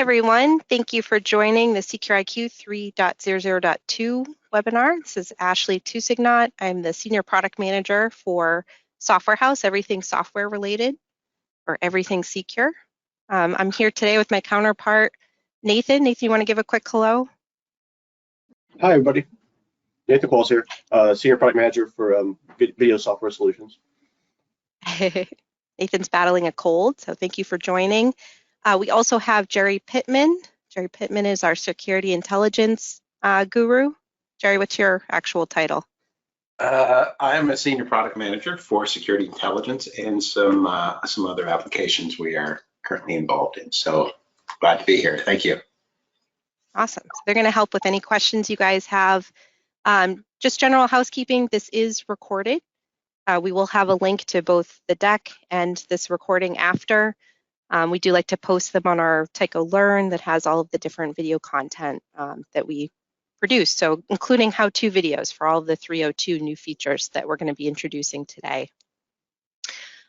everyone. Thank you for joining the SecurIQ 3.00.2 webinar. This is Ashley Tusignot. I'm the Senior Product Manager for Software House, everything software related, or everything Secure. I'm here today with my counterpart, Nathan. Nathan, you want to give a quick hello? Hi, everybody. Nathan Qualls here, Senior Product Manager for Video Software Solutions. Nathan's battling a cold, so thank you for joining. We also have Jerry Pittman. Jerry Pittman is our security intelligence guru. Jerry, what's your actual title? I am a senior product manager for security intelligence and some other applications we are currently involved in. So glad to be here. Thank you. Awesome. So they're going to help with any questions you guys have. Just general housekeeping, this is recorded. We will have a link to both the deck and this recording after. We do like to post them on our Tyco Learn that has all of the different video content that we produce, so including how-to videos for all of the 3.02 new features that we're going to be introducing today.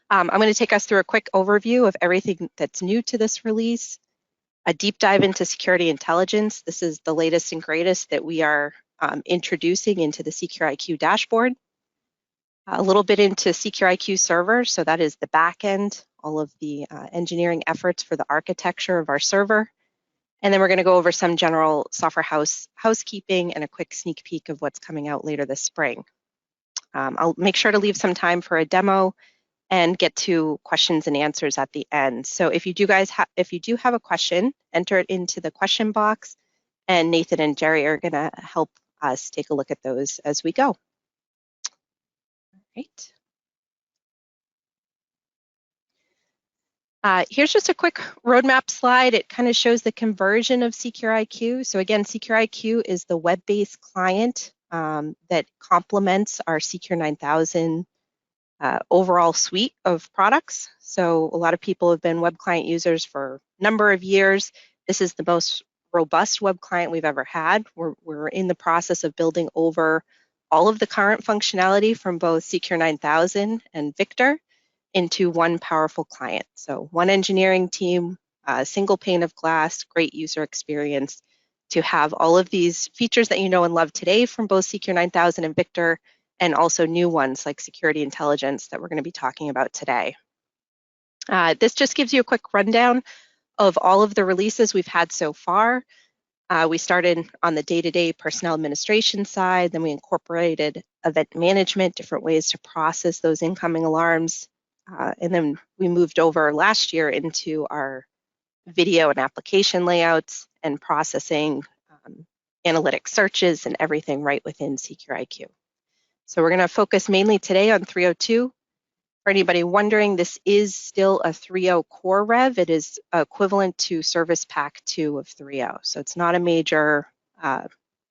I'm going to take us through a quick overview of everything that's new to this release, a deep dive into security intelligence. This is the latest and greatest that we are introducing into the SecurIQ dashboard. A little bit into SecurIQ server, so that is the back end, all of the engineering efforts for the architecture of our server. And then we're going to go over some general software housekeeping and a quick sneak peek of what's coming out later this spring. I'll make sure to leave some time for a demo and get to questions and answers at the end. So if you do have a question, enter it into the question box, and Nathan and Jerry are going to help us take a look at those as we go. Right. Here's just a quick roadmap slide. It kind of shows the conversion of SecurIQ. So again, SecurIQ is the web-based client that complements our Secure 9000 overall suite of products. So a lot of people have been web client users for a number of years. This is the most robust web client we've ever had. We're in the process of building over all of the current functionality from both Secure 9000 and Victor into one powerful client. So one engineering team, a single pane of glass, great user experience to have all of these features that you know and love today from both Secure 9000 and Victor, and also new ones like security intelligence that we're going to be talking about today. This just gives you a quick rundown of all of the releases we've had so far. We started on the day-to-day personnel administration side, then we incorporated event management, different ways to process those incoming alarms. And then we moved over last year into our video and application layouts and processing analytic searches and everything right within SecurIQ. So we're going to focus mainly today on 3.02. For anybody wondering, this is still a 3.0 core rev. It is equivalent to Service Pack 2 of 3.0. So it's not a major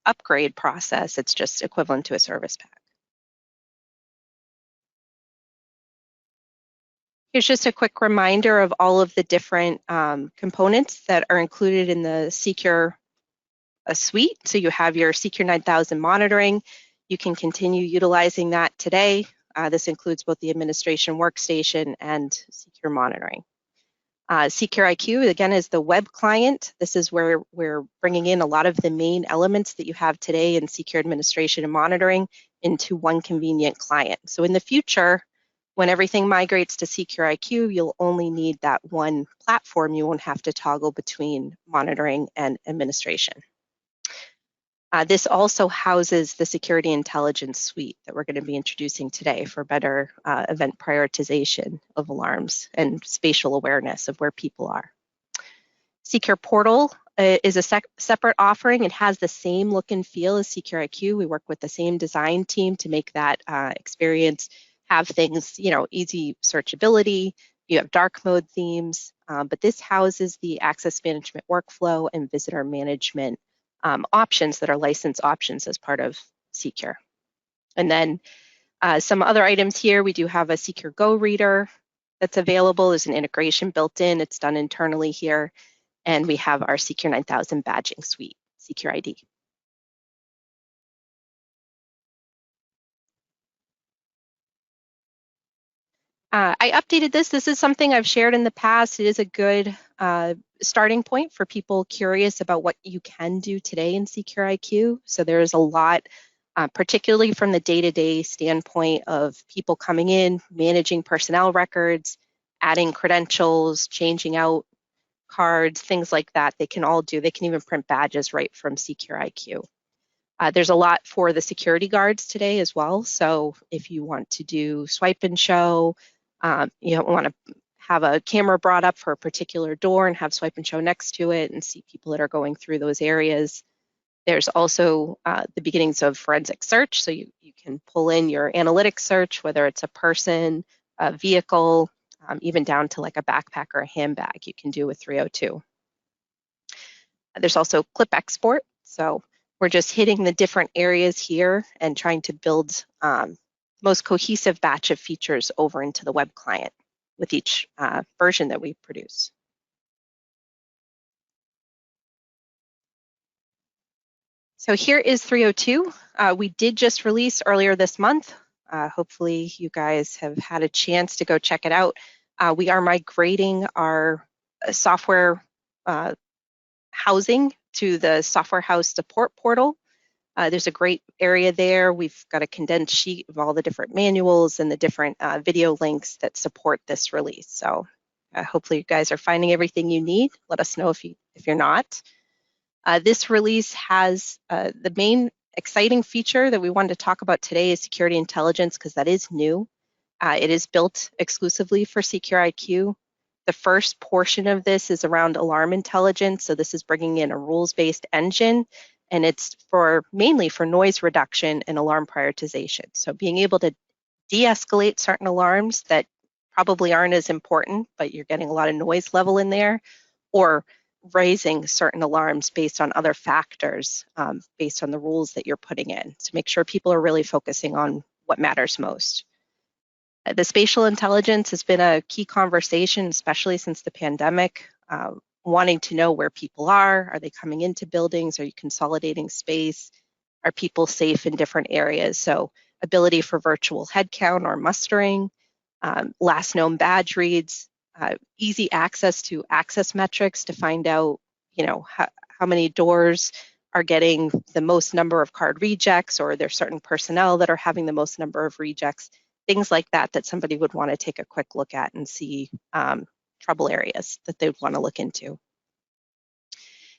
upgrade process. It's just equivalent to a Service Pack. Here's just a quick reminder of all of the different components that are included in the Secure suite. So you have your Secure 9000 monitoring. You can continue utilizing that today. This includes both the administration workstation and secure monitoring. SecurIQ, again, is the web client. This is where we're bringing in a lot of the main elements that you have today in secure administration and monitoring into one convenient client. So in the future, when everything migrates to SecurIQ, you'll only need that one platform. You won't have to toggle between monitoring and administration. This also houses the security intelligence suite that we're going to be introducing today for better event prioritization of alarms and spatial awareness of where people are. Secure Portal is a separate offering. It has the same look and feel as SecurIQ. We work with the same design team to make that experience have things, easy searchability. You have dark mode themes, but this houses the access management workflow and visitor management options that are license options as part of Secure. And then some other items here, we do have a Secure Go reader that's available. There's an integration built in. It's done internally here. And we have our Secure 9000 badging suite, SecurID. I updated this. This is something I've shared in the past. It is a good starting point for people curious about what you can do today in SecurIQ. So there's a lot, particularly from the day-to-day standpoint of people coming in, managing personnel records, adding credentials, changing out cards, things like that. They can all do. They can even print badges right from SecurIQ. There's a lot for the security guards today as well. So if you want to do swipe and show, you don't want to have a camera brought up for a particular door and have swipe and show next to it and see people that are going through those areas. There's also the beginnings of forensic search. So you can pull in your analytics search, whether it's a person, a vehicle, even down to like a backpack or a handbag, you can do with 3.00.2. There's also clip export. So we're just hitting the different areas here and trying to build most cohesive batch of features over into the web client with each version that we produce. So here is 3.00.2. We did just release earlier this month. Hopefully you guys have had a chance to go check it out. We are migrating our software housing to the Software House Support Portal. There's a great area there. We've got a condensed sheet of all the different manuals and the different video links that support this release. So hopefully you guys are finding everything you need. Let us know if you're not. This release has the main exciting feature that we wanted to talk about today is security intelligence, because that is new. It is built exclusively for SecurIQ. The first portion of this is around alarm intelligence. So this is bringing in a rules-based engine, and it's mainly for noise reduction and alarm prioritization. So being able to de-escalate certain alarms that probably aren't as important, but you're getting a lot of noise level in there, or raising certain alarms based on other factors, based on the rules that you're putting in, to make sure people are really focusing on what matters most. The spatial intelligence has been a key conversation, especially since the pandemic, wanting to know where people are they coming into buildings, are you consolidating space, are people safe in different areas? So ability for virtual headcount or mustering, last known badge reads, easy access to access metrics to find out, how many doors are getting the most number of card rejects, or there's certain personnel that are having the most number of rejects, things like that somebody would want to take a quick look at and see trouble areas that they would want to look into.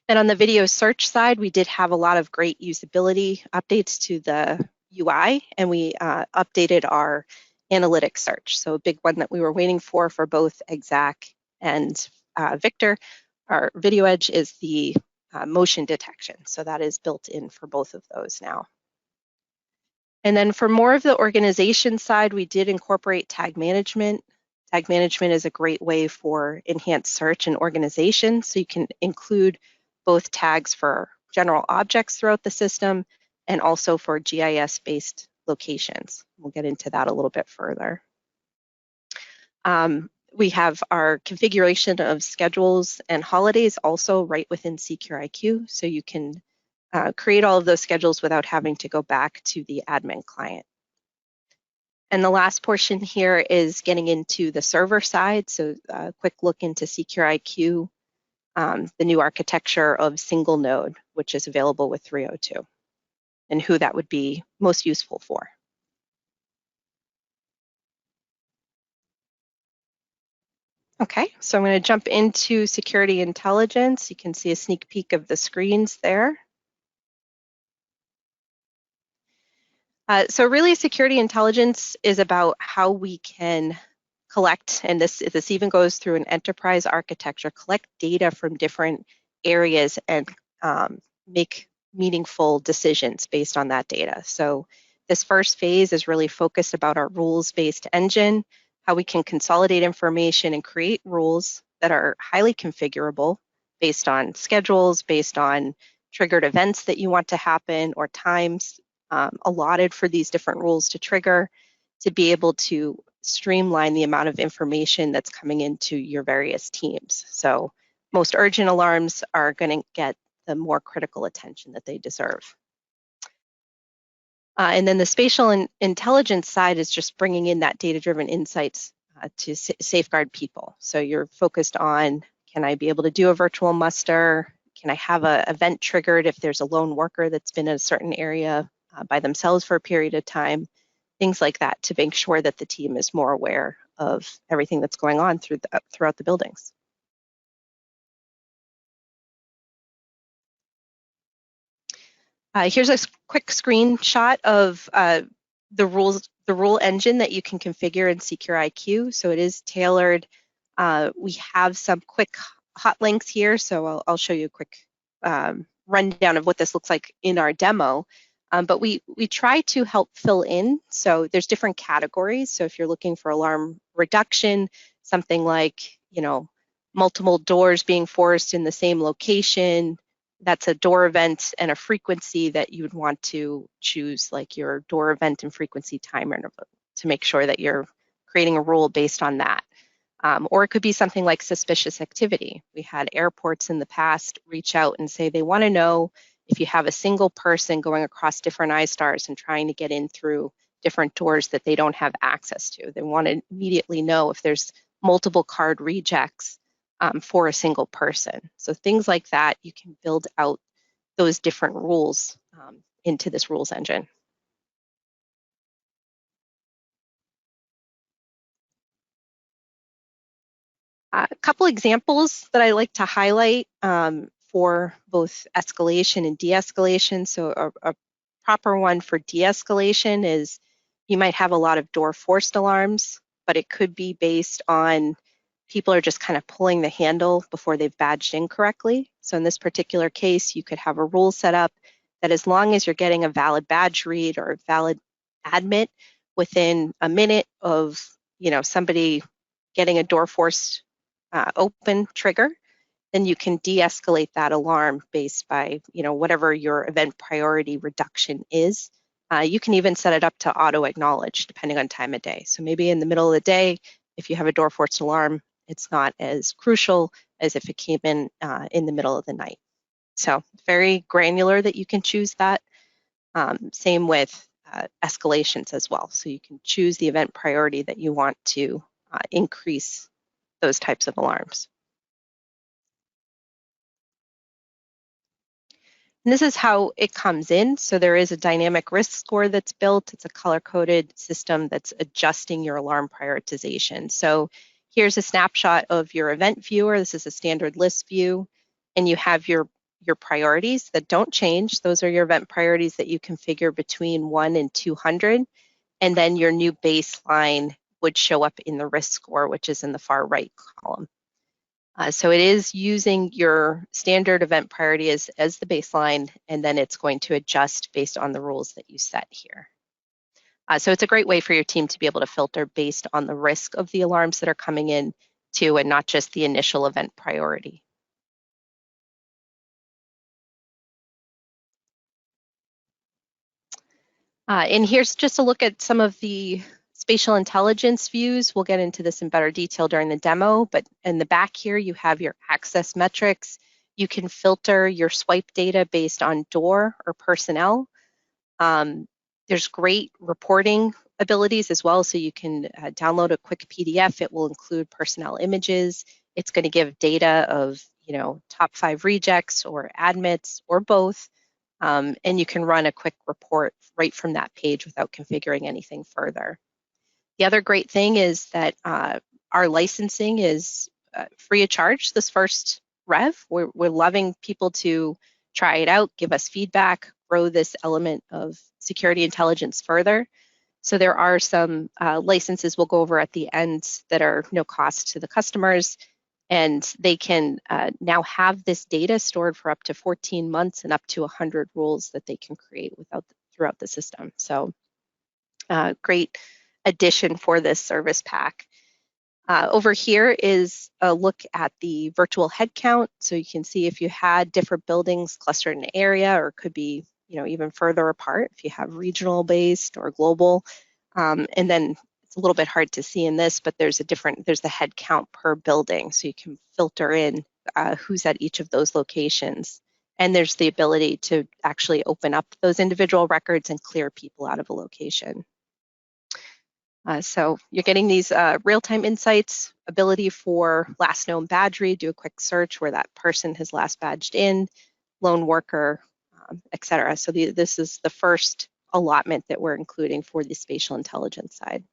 Then on the video search side, we did have a lot of great usability updates to the UI, and we updated our analytics search. So a big one that we were waiting for both Exact and Victor, our Video Edge, is the motion detection. So that is built in for both of those now. And then for more of the organization side, we did incorporate tag management. Tag management is a great way for enhanced search and organization. So you can include both tags for general objects throughout the system and also for GIS-based locations. We'll get into that a little bit further. We have our configuration of schedules and holidays also right within SecurIQ, so you can create all of those schedules without having to go back to the admin client. And the last portion here is getting into the server side, so a quick look into SecurIQ, the new architecture of single node, which is available with 3.00.2, and who that would be most useful for. Okay, so I'm going to jump into security intelligence. You can see a sneak peek of the screens there. So really, security intelligence is about how we can collect, and this even goes through an enterprise architecture, collect data from different areas and make meaningful decisions based on that data. So this first phase is really focused about our rules-based engine, how we can consolidate information and create rules that are highly configurable based on schedules, based on triggered events that you want to happen, or times allotted for these different rules to trigger, to be able to streamline the amount of information that's coming into your various teams. So most urgent alarms are going to get the more critical attention that they deserve. And then the spatial intelligence side is just bringing in that data-driven insights to safeguard people. So you're focused on Can I be able to do a virtual muster? Can I have an event triggered if there's a lone worker that's been in a certain area by themselves for a period of time? Things like that to make sure that the team is more aware of everything that's going on throughout the buildings. Here's a quick screenshot of the rule engine that you can configure in SecurIQ. So it is tailored. We have some quick hot links here, so I'll show you a quick rundown of what this looks like in our demo. But we try to help fill in. So there's different categories. So if you're looking for alarm reduction, something like, multiple doors being forced in the same location, that's a door event and a frequency that you would want to choose, like your door event and frequency timer to make sure that you're creating a rule based on that. Or it could be something like suspicious activity. We had airports in the past reach out and say they want to know if you have a single person going across different I-stars and trying to get in through different doors that they don't have access to. They want to immediately know if there's multiple card rejects for a single person. So things like that, you can build out those different rules into this rules engine. A couple examples that I like to highlight for both escalation and de-escalation. So a proper one for de-escalation is you might have a lot of door forced alarms, but it could be based on people are just kind of pulling the handle before they've badged in correctly. So in this particular case, you could have a rule set up that as long as you're getting a valid badge read or a valid admit within a minute of somebody getting a door forced open trigger, then you can de-escalate that alarm based by whatever your event priority reduction is. You can even set it up to auto acknowledge depending on time of day. So maybe in the middle of the day, if you have a door forced alarm, it's not as crucial as if it came in the middle of the night. So very granular that you can choose that. Same with escalations as well. So you can choose the event priority that you want to increase those types of alarms. And this is how it comes in. So there is a dynamic risk score that's built. It's a color-coded system that's adjusting your alarm prioritization. So here's a snapshot of your event viewer. This is a standard list view. And you have your priorities that don't change. Those are your event priorities that you configure between 1 and 200. And then your new baseline would show up in the risk score, which is in the far right column. So it is using your standard event priority as the baseline, and then it's going to adjust based on the rules that you set here. So it's a great way for your team to be able to filter based on the risk of the alarms that are coming in too, and not just the initial event priority. And here's just a look at some of the spatial intelligence views. We'll get into this in better detail during the demo, but in the back here, you have your access metrics. You can filter your swipe data based on door or personnel. There's great reporting abilities as well, so you can download a quick PDF. It will include personnel images. It's going to give data of top 5 rejects or admits or both. And you can run a quick report right from that page without configuring anything further. The other great thing is that our licensing is free of charge this first rev. We're loving people to try it out, give us feedback, grow this element of security intelligence further. So there are some licenses we'll go over at the end that are no cost to the customers. And they can now have this data stored for up to 14 months and up to 100 rules that they can create throughout the system. So great addition for this service pack. Over here is a look at the virtual headcount. So you can see if you had different buildings clustered in an area, or could be even further apart if you have regional based or global. And then it's a little bit hard to see in this, but there's the head count per building. So you can filter in who's at each of those locations. And there's the ability to actually open up those individual records and clear people out of a location. So you're getting these real-time insights, ability for last known badge read, do a quick search where that person has last badged in, lone worker, et cetera. So this is the first allotment that we're including for the spatial intelligence side.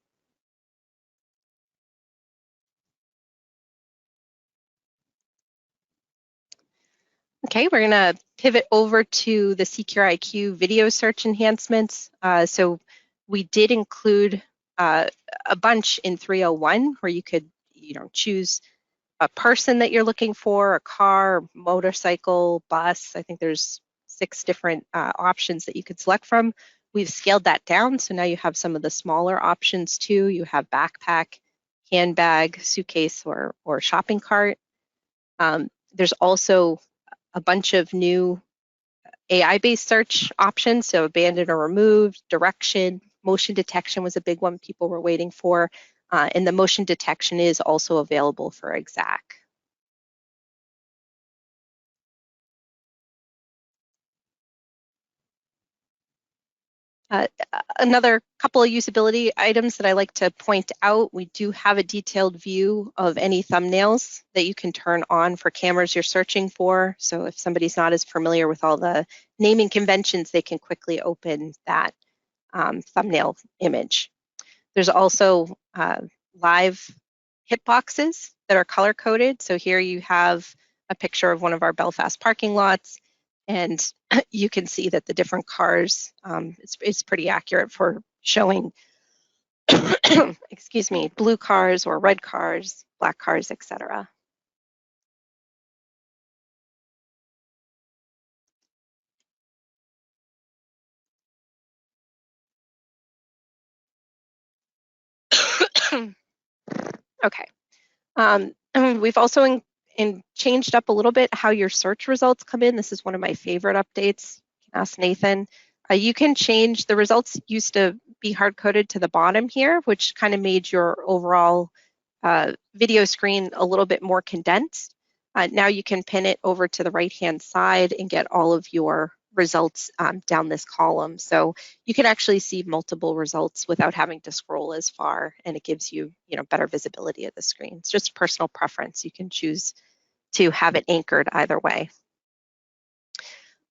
Okay, we're going to pivot over to the SecurIQ video search enhancements. So we did include a bunch in 301 where you could, choose a person that you're looking for, a car, motorcycle, bus. I think there's 6 different options that you could select from. We've scaled that down, so now you have some of the smaller options too. You have backpack, handbag, suitcase, or shopping cart. There's also a bunch of new AI-based search options, so abandoned or removed, direction, motion detection was a big one people were waiting for, and the motion detection is also available for Exact. Another couple of usability items that I like to point out, we do have a detailed view of any thumbnails that you can turn on for cameras you're searching for. So if somebody's not as familiar with all the naming conventions, they can quickly open that thumbnail image. There's also live hitboxes that are color coded. So here you have a picture of one of our Belfast parking lots, and you can see that the different cars, it's pretty accurate for showing, excuse me, blue cars or red cars, black cars, etc. Okay. We've also changed up a little bit how your search results come in. This is one of my favorite updates. You can ask Nathan. You can change, the results used to be hard-coded to the bottom here, which kind of made your overall video screen a little bit more condensed. Now you can pin it over to the right-hand side and get all of your results down this column. So you can actually see multiple results without having to scroll as far, and it gives you, better visibility of the screen. It's just personal preference. You can choose to have it anchored either way.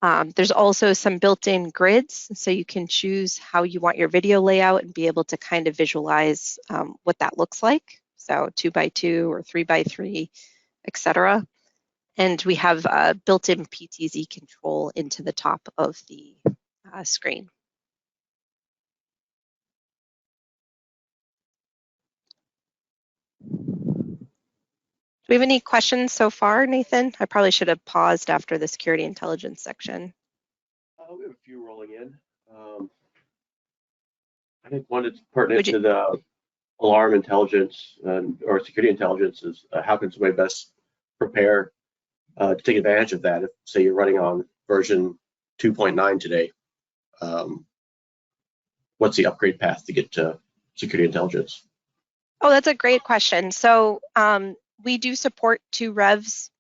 There's also some built-in grids, so you can choose how you want your video layout and be able to kind of visualize what that looks like. So 2x2 or 3x3, etc. And we have built-in PTZ control into the top of the screen. Do we have any questions so far, Nathan? I probably should have paused after the security intelligence section. We have a few rolling in. I think one that's pertinent to the alarm intelligence or security intelligence is how can somebody best prepare to take advantage of that? If, say, you're running on version 2.9 today, what's the upgrade path to get to security intelligence? Oh, that's a great question. So we do support 2 revs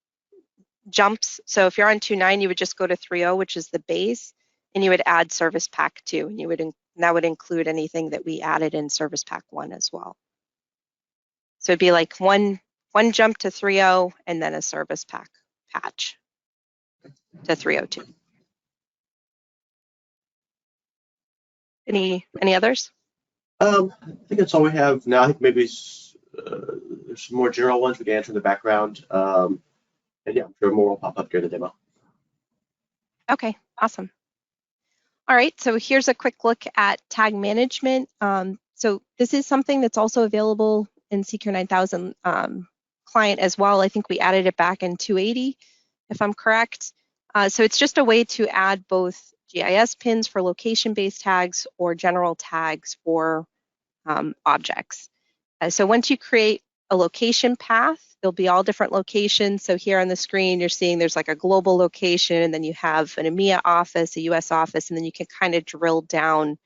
jumps. So if you're on 2.9, you would just go to 3.0, which is the base, and you would add Service Pack 2, and that would include anything that we added in Service Pack 1 as well. So it'd be like one jump to 3.0 and then a Service Pack patch to 3.02. Any others? I think that's all we have now. I think maybe there's some more general ones we can answer in the background. And yeah, I'm sure more will pop up during the demo. Okay, awesome. All right, so here's a quick look at tag management. So this is something that's also available in Secure 9000 client as well. I think we added it back in 280, if I'm correct. So it's just a way to add both GIS pins for location-based tags or general tags for objects. So once you create a location path, there'll be all different locations. So here on the screen, you're seeing there's like a global location, and then you have an EMEA office, a US office, and then you can kind of drill down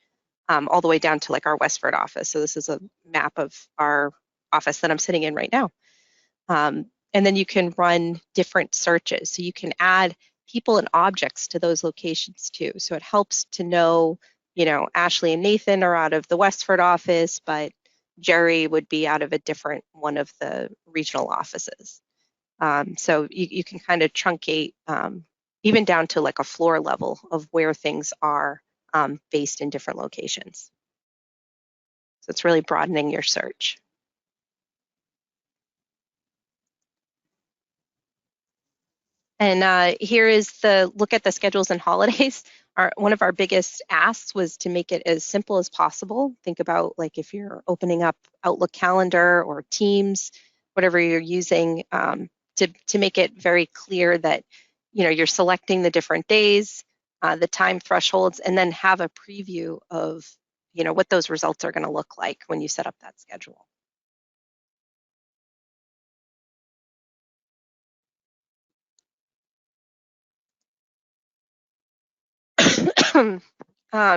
all the way down to like our Westford office. So this is a map of our office that I'm sitting in right now. And then you can run different searches. So you can add people and objects to those locations too. So it helps to know, Ashley and Nathan are out of the Westford office, but Jerry would be out of a different one of the regional offices. So you can kind of truncate even down to like a floor level of where things are based in different locations. So it's really broadening your search. And here is the look at the schedules and holidays. One of our biggest asks was to make it as simple as possible. Think about like if you're opening up Outlook Calendar or Teams, whatever you're using, to make it very clear that you're selecting the different days, the time thresholds, and then have a preview of what those results are going to look like when you set up that schedule.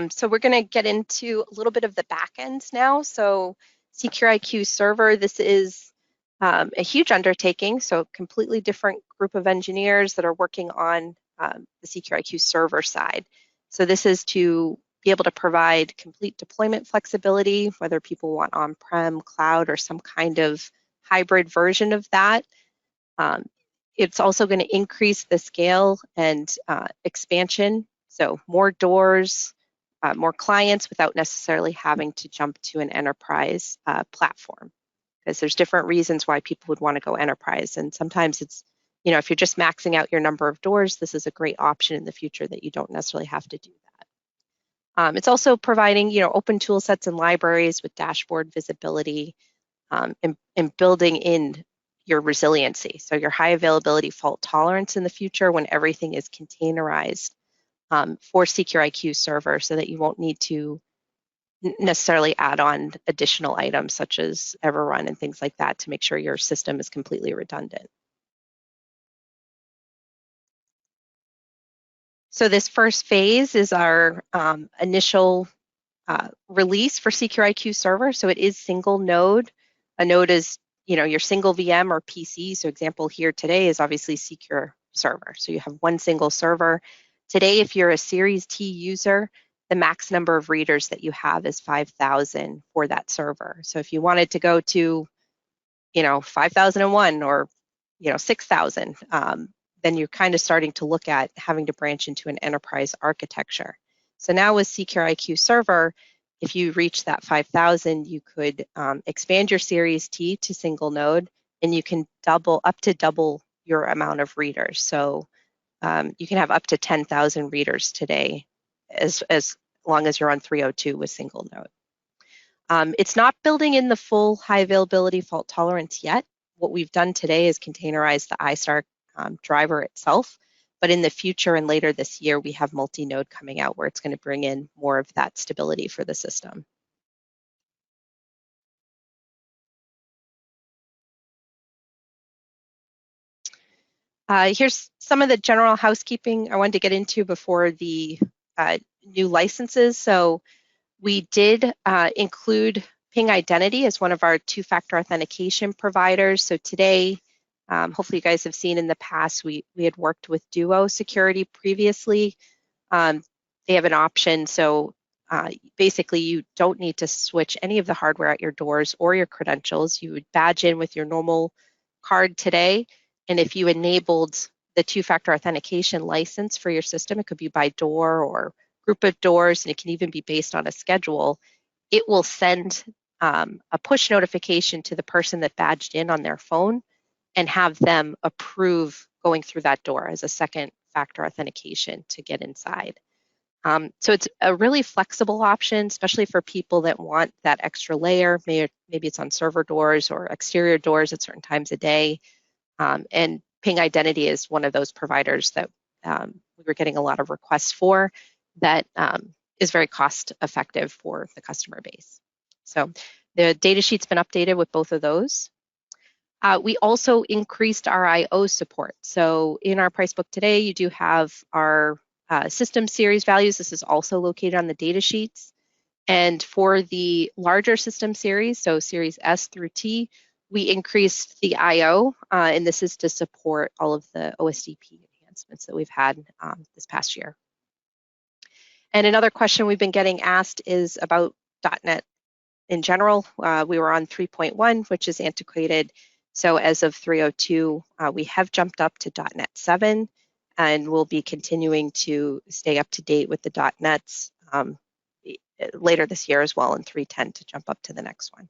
So we're going to get into a little bit of the back end now. So SecurIQ server, this is a huge undertaking. So completely different group of engineers that are working on the SecurIQ server side. So this is to be able to provide complete deployment flexibility, whether people want on-prem, cloud, or some kind of hybrid version of that. It's also going to increase the scale and expansion. So more doors, more clients without necessarily having to jump to an enterprise platform, because there's different reasons why people would want to go enterprise. And sometimes it's, if you're just maxing out your number of doors, this is a great option in the future that you don't necessarily have to do that. It's also providing, open tool sets and libraries with dashboard visibility and building in your resiliency. So your high availability fault tolerance in the future when everything is containerized for SecurIQ server, so that you won't need to necessarily add on additional items such as Everrun and things like that to make sure your system is completely redundant. So this first phase is our initial release for SecurIQ server. So it is single node. A node is your single VM or PC. So example here today is obviously Secure server. So you have one single server. Today, if you're a Series T user, the max number of readers that you have is 5,000 for that server. So if you wanted to go to 5,001 or 6,000, then you're kind of starting to look at having to branch into an enterprise architecture. So now with SecurIQ server, if you reach that 5,000, you could expand your Series T to single node, and you can up to double your amount of readers. So you can have up to 10,000 readers today, as long as you're on 302 with single node. It's not building in the full high availability fault tolerance yet. What we've done today is containerize the iStar driver itself. But in the future and later this year, we have multi-node coming out where it's going to bring in more of that stability for the system. Here's some of the general housekeeping I wanted to get into before the new licenses. So we did include Ping Identity as one of our two-factor authentication providers. So today, hopefully you guys have seen in the past, we had worked with Duo Security previously. They have an option. So basically you don't need to switch any of the hardware at your doors or your credentials. You would badge in with your normal card today. And if you enabled the two-factor authentication license for your system, it could be by door or group of doors, and it can even be based on a schedule, it will send a push notification to the person that badged in on their phone and have them approve going through that door as a second factor authentication to get inside. So it's a really flexible option, especially for people that want that extra layer. Maybe it's on server doors or exterior doors at certain times a day. And Ping Identity is one of those providers that we were getting a lot of requests for that is very cost effective for the customer base. So the data sheet's been updated with both of those. We also increased our I/O support. So in our price book today, you do have our system series values. This is also located on the data sheets. And for the larger system series, so series S through T, we increased the I/O, and this is to support all of the OSDP enhancements that we've had this past year. And another question we've been getting asked is about .NET in general, we were on 3.1, which is antiquated. So as of 3.02, we have jumped up to .NET 7, and we'll be continuing to stay up to date with the .NETs later this year as well in 3.10 to jump up to the next one.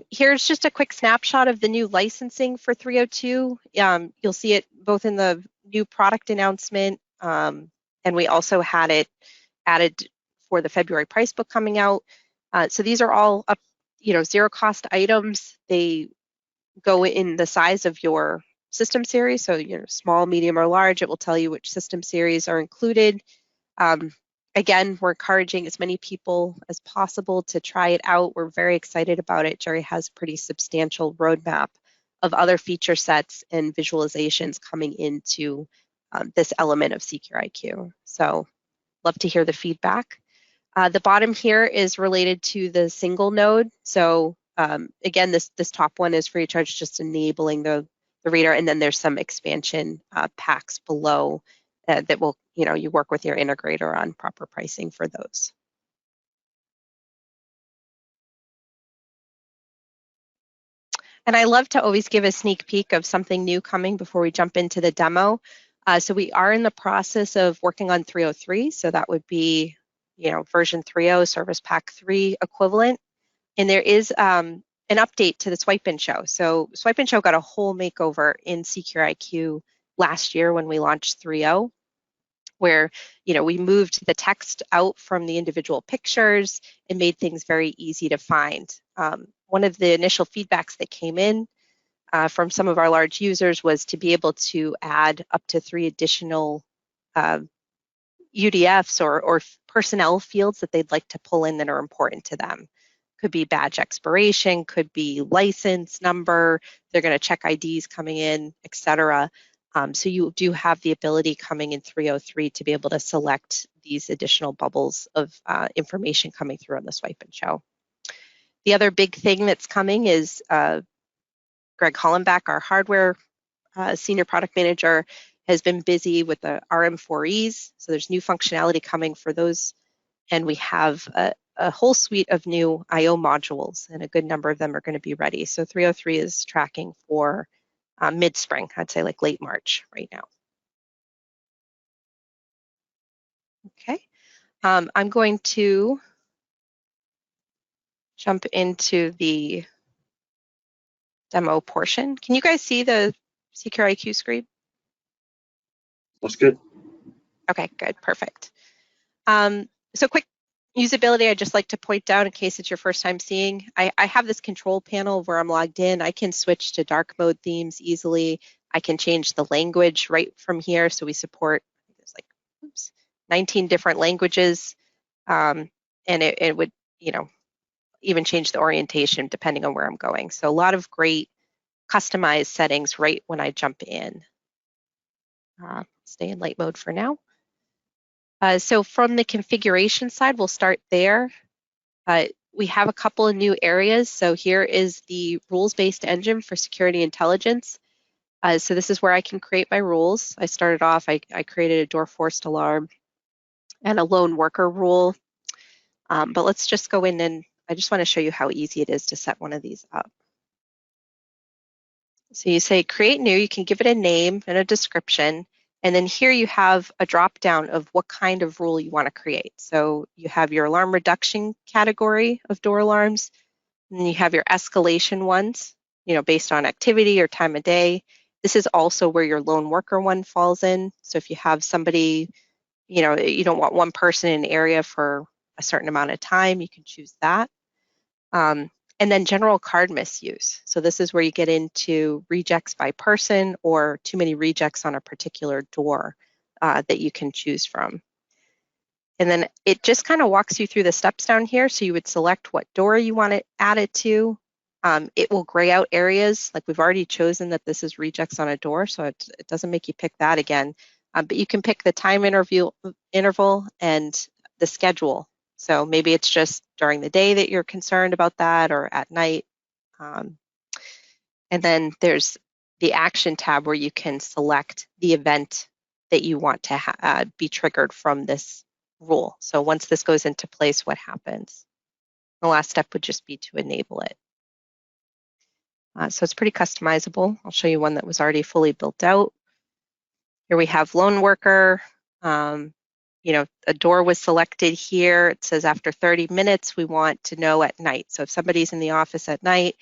Here's just a quick snapshot of the new licensing for 3.02. You'll see it both in the new product announcement, and we also had it added for the February price book coming out. So these are all up, zero cost items. They go in the size of your system series. So small, medium, or large, it will tell you which system series are included. Again, we're encouraging as many people as possible to try it out. We're very excited about it. Jerry has a pretty substantial roadmap of other feature sets and visualizations coming into this element of SecurIQ. So love to hear the feedback. The bottom here is related to the single node. So again, this top one is free of charge, just enabling the reader, and then there's some expansion packs below that will, you work with your integrator on proper pricing for those. And I love to always give a sneak peek of something new coming before we jump into the demo. So we are in the process of working on 3.03. So that would be, version 3.0, Service Pack 3 equivalent. And there is an update to the Swipe and Show. So Swipe and Show got a whole makeover in SecurIQ last year when we launched 3.0. Where we moved the text out from the individual pictures and made things very easy to find. One of the initial feedbacks that came in from some of our large users was to be able to add up to 3 additional UDFs or personnel fields that they'd like to pull in that are important to them. Could be badge expiration, could be license number, they're going to check IDs coming in, etc. So you do have the ability coming in 3.03 to be able to select these additional bubbles of information coming through on the Swipe and Show. The other big thing that's coming is Greg Hollenbach, our hardware senior product manager, has been busy with the RM4Es. So there's new functionality coming for those. And we have a whole suite of new I/O modules, and a good number of them are going to be ready. So 3.03 is tracking for mid-spring, I'd say like late March right now. Okay, I'm going to jump into the demo portion. Can you guys see the SecurIQ screen? That's good. Okay, good, perfect. So quick usability, I'd just like to point out in case it's your first time seeing, I have this control panel where I'm logged in. I can switch to dark mode themes easily. I can change the language right from here. So we support, there's like 19 different languages. And it would, even change the orientation depending on where I'm going. So a lot of great customized settings right when I jump in. Stay in light mode for now. So from the configuration side, we'll start there. We have a couple of new areas. So here is the rules-based engine for security intelligence. So this is where I can create my rules. I started off, I created a door forced alarm and a lone worker rule. But let's just go in, and I just want to show you how easy it is to set one of these up. So you say create new, you can give it a name and a description. And then here you have a drop down of what kind of rule you want to create. So you have your alarm reduction category of door alarms, and then you have your escalation ones, based on activity or time of day. This is also where your lone worker one falls in. So if you have somebody, you don't want one person in an area for a certain amount of time, you can choose that. And then general card misuse. So this is where you get into rejects by person or too many rejects on a particular door that you can choose from. And then it just kind of walks you through the steps down here. So you would select what door you want to add it to. It will gray out areas. Like we've already chosen that this is rejects on a door, so it doesn't make you pick that again. But you can pick the time interval and the schedule. So maybe it's just during the day that you're concerned about that, or at night. And then there's the action tab where you can select the event that you want to be triggered from this rule. So once this goes into place, what happens? The last step would just be to enable it. So it's pretty customizable. I'll show you one that was already fully built out. Here we have lone worker. A door was selected here. It says after 30 minutes, we want to know at night. So if somebody's in the office at night,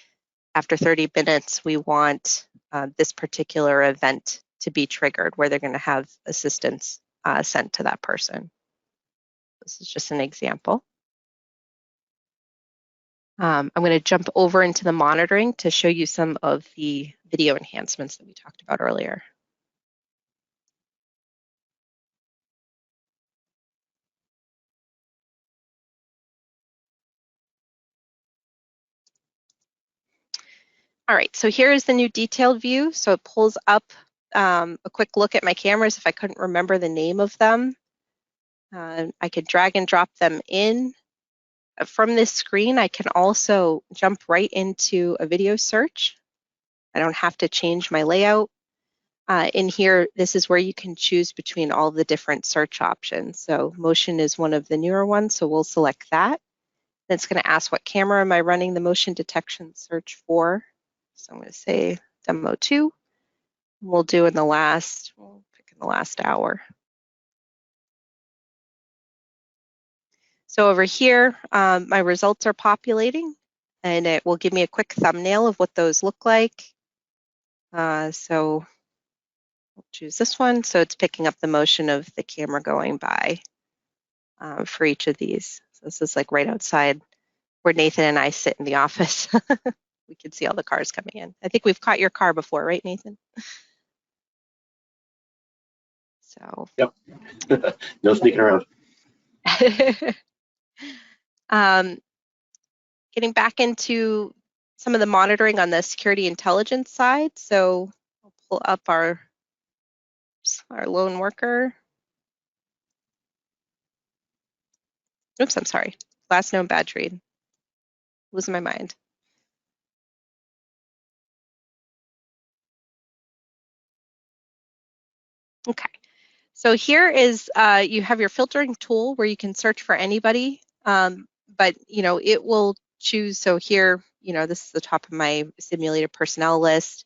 after 30 minutes, we want this particular event to be triggered where they're going to have assistance sent to that person. This is just an example. I'm going to jump over into the monitoring to show you some of the video enhancements that we talked about earlier. All right, so here is the new detailed view. So it pulls up a quick look at my cameras if I couldn't remember the name of them. I could drag and drop them in. From this screen, I can also jump right into a video search. I don't have to change my layout. In here, this is where you can choose between all the different search options. So motion is one of the newer ones, so we'll select that. Then it's going to ask what camera am I running the motion detection search for. So I'm going to say demo 2. We'll do in the last, we'll pick in the last hour. So over here, my results are populating, and it will give me a quick thumbnail of what those look like. So we'll choose this one. So it's picking up the motion of the camera going by for each of these. So this is like right outside where Nathan and I sit in the office. We can see all the cars coming in. I think we've caught your car before, right, Nathan? So. Yep. No sneaking around. Getting back into some of the monitoring on the security intelligence side. So I'll pull up our lone worker. Oops, I'm sorry. Last known bad trade. Losing my mind. Okay. So here is, you have your filtering tool where you can search for anybody, but it will choose. So here, this is the top of my simulated personnel list.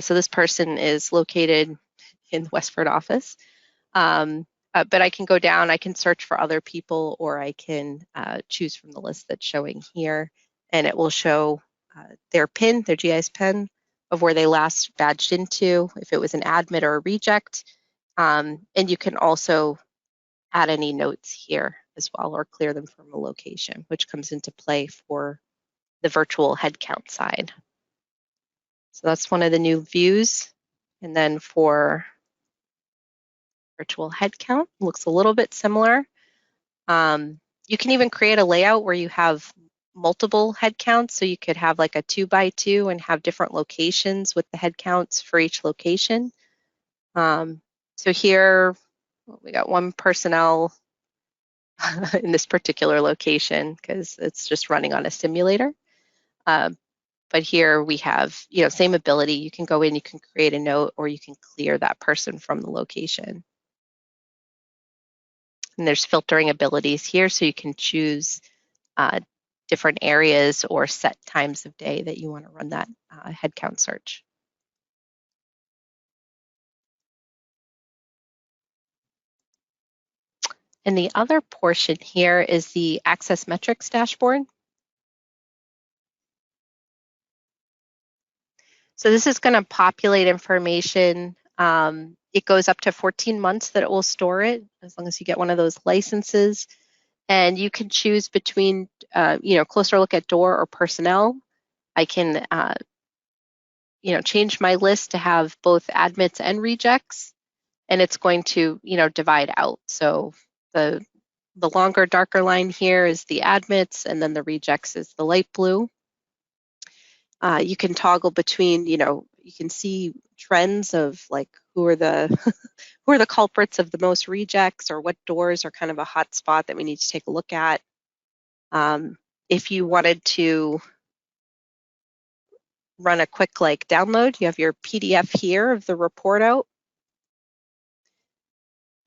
So this person is located in the Westford office. But I can go down, I can search for other people, or I can choose from the list that's showing here, and it will show their PIN, their GIS PIN, of where they last badged into, if it was an admit or a reject. And you can also add any notes here as well, or clear them from a location, which comes into play for the virtual headcount side. So that's one of the new views. And then for virtual headcount, looks a little bit similar. You can even create a layout where you have multiple headcounts. So you could have like a 2x2 and have different locations with the headcounts for each location. So here we got one personnel in this particular location because it's just running on a simulator. But here we have, same ability. You can go in, you can create a note, or you can clear that person from the location. And there's filtering abilities here, so you can choose different areas or set times of day that you want to run that headcount search. And the other portion here is the Access Metrics dashboard. So this is going to populate information. It goes up to 14 months that it will store it, as long as you get one of those licenses. And you can choose between, closer look at door or personnel. I can, change my list to have both admits and rejects, and it's going to, divide out. So the longer, darker line here is the admits, and then the rejects is the light blue. You can toggle between, you can see trends of like who are the who are the culprits of the most rejects, or what doors are kind of a hot spot that we need to take a look at. If you wanted to run a quick download, you have your PDF here of the report out.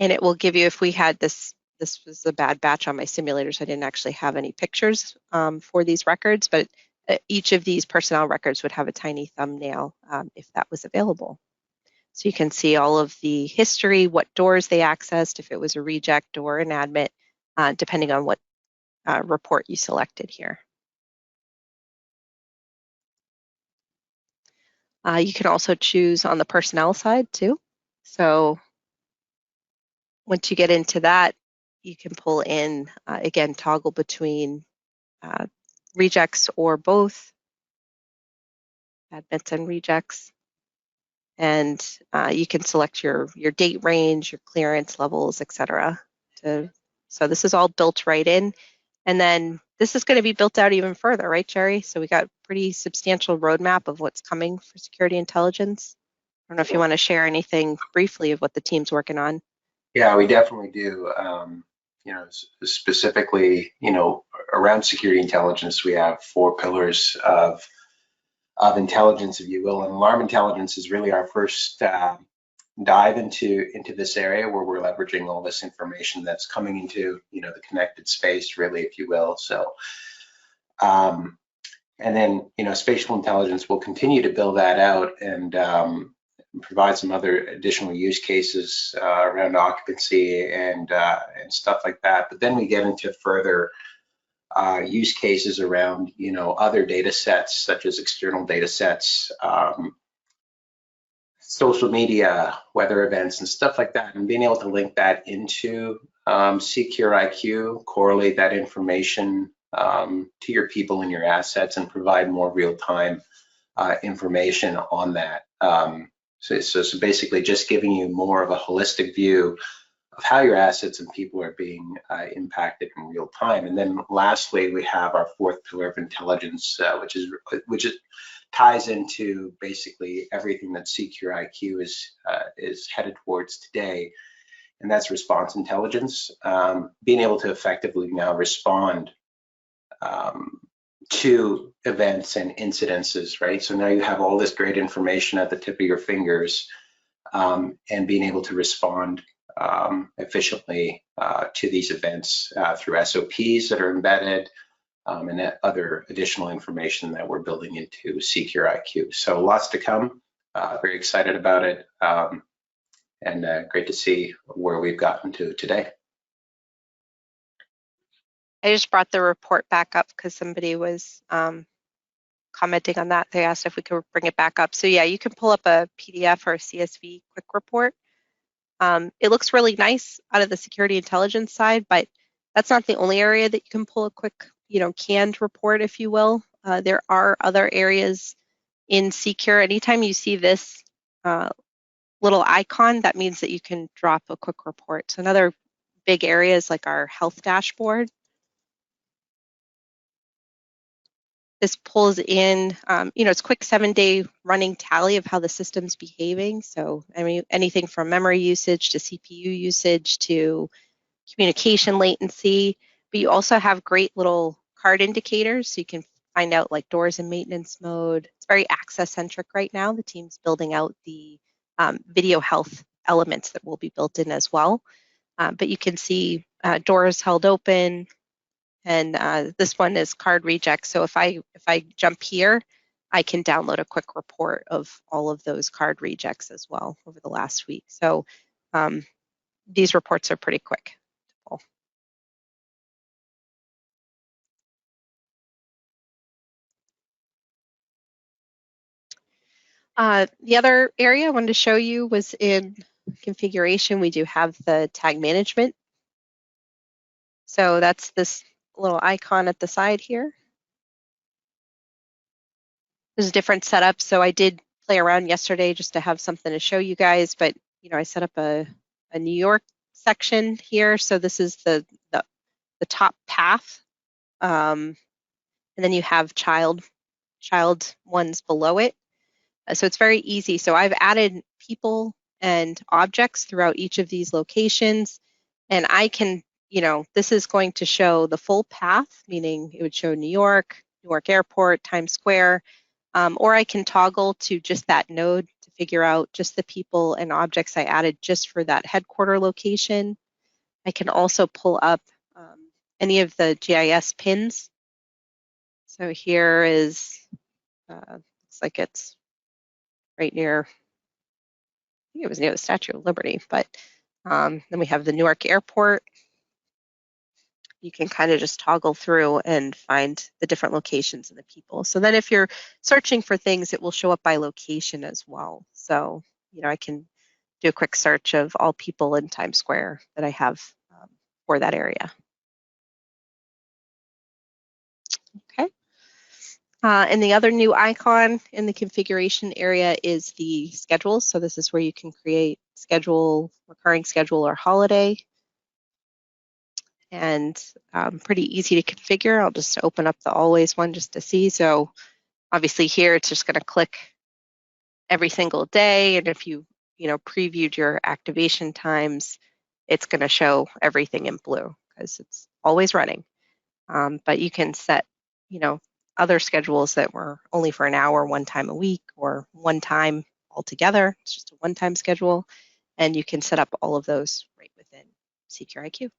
And it will give you, if we had this was a bad batch on my simulators, I didn't actually have any pictures for these records, but each of these personnel records would have a tiny thumbnail if that was available. So you can see all of the history, what doors they accessed, if it was a reject or an admit, depending on what report you selected here. You can also choose on the personnel side too. So once you get into that, you can pull in, again, toggle between rejects or both, admits and rejects. And you can select your date range, your clearance levels, etc. So this is all built right in. And then this is going to be built out even further, right, Jerry? So we got pretty substantial roadmap of what's coming for security intelligence. I don't know if you want to share anything briefly of what the team's working on. Yeah, we definitely do. You know, specifically, you know, around security intelligence, we have 4 pillars of intelligence, if you will. And alarm intelligence is really our first dive into this area where we're leveraging all this information that's coming into, you know, the connected space, really, if you will. So, and then, you know, spatial intelligence will continue to build that out and provide some other additional use cases around occupancy and stuff like that. But then we get into further use cases around, you know, other data sets such as external data sets, social media, weather events, and stuff like that, and being able to link that into SecurIQ, correlate that information to your people and your assets, and provide more real-time information on that. So basically just giving you more of a holistic view of how your assets and people are being impacted in real time. And then lastly, we have our 4th pillar of intelligence, which ties into basically everything that SecurIQ is headed towards today, and that's response intelligence, being able to effectively now respond to events and incidences, right? So now you have all this great information at the tip of your fingers, and being able to respond efficiently to these events through SOPs that are embedded, and other additional information that we're building into SecurIQ. So lots to come. Very excited about it, and great to see where we've gotten to today. I just brought the report back up because somebody was commenting on that. They asked if we could bring it back up. So yeah, you can pull up a PDF or a CSV quick report. It looks really nice out of the security intelligence side, but that's not the only area that you can pull a quick, you know, canned report, if you will. There are other areas in Secure. Anytime you see this little icon, that means that you can drop a quick report. So another big area is like our health dashboard. This pulls in, you know, it's quick 7-day running tally of how the system's behaving. So, I mean, anything from memory usage to CPU usage to communication latency, but you also have great little card indicators. So you can find out like doors in maintenance mode. It's very access centric right now. The team's building out the video health elements that will be built in as well. But you can see doors held open, and this one is card reject. So if I jump here, I can download a quick report of all of those card rejects as well over the last week. So these reports are pretty quick. The other area I wanted to show you was in configuration. We do have the tag management. So that's this little icon at the side here. There's a different setup. So I did play around yesterday just to have something to show you guys, but you know, I set up a New York section here. So this is the top path. And then you have child ones below it. So it's very easy. So I've added people and objects throughout each of these locations, and I can, you know, this is going to show the full path, meaning it would show New York Airport, Times Square, or I can toggle to just that node to figure out just the people and objects I added just for that headquarter location. I can also pull up any of the GIS pins. So here is, looks like it's right near, I think it was near the Statue of Liberty, but then we have the Newark Airport. You can kind of just toggle through and find the different locations and the people. So then if you're searching for things, it will show up by location as well. So, I can do a quick search of all people in Times Square that I have for that area. Okay. And the other new icon in the configuration area is the schedule. So this is where you can create schedule, recurring schedule, or holiday. And pretty easy to configure. I'll just open up the always one just to see. So obviously here it's just going to click every single day. And if you previewed your activation times, it's going to show everything in blue because it's always running. But you can set, other schedules that were only for an hour, one time a week, or one time altogether. It's just a one-time schedule. And you can set up all of those right within SecurIQ.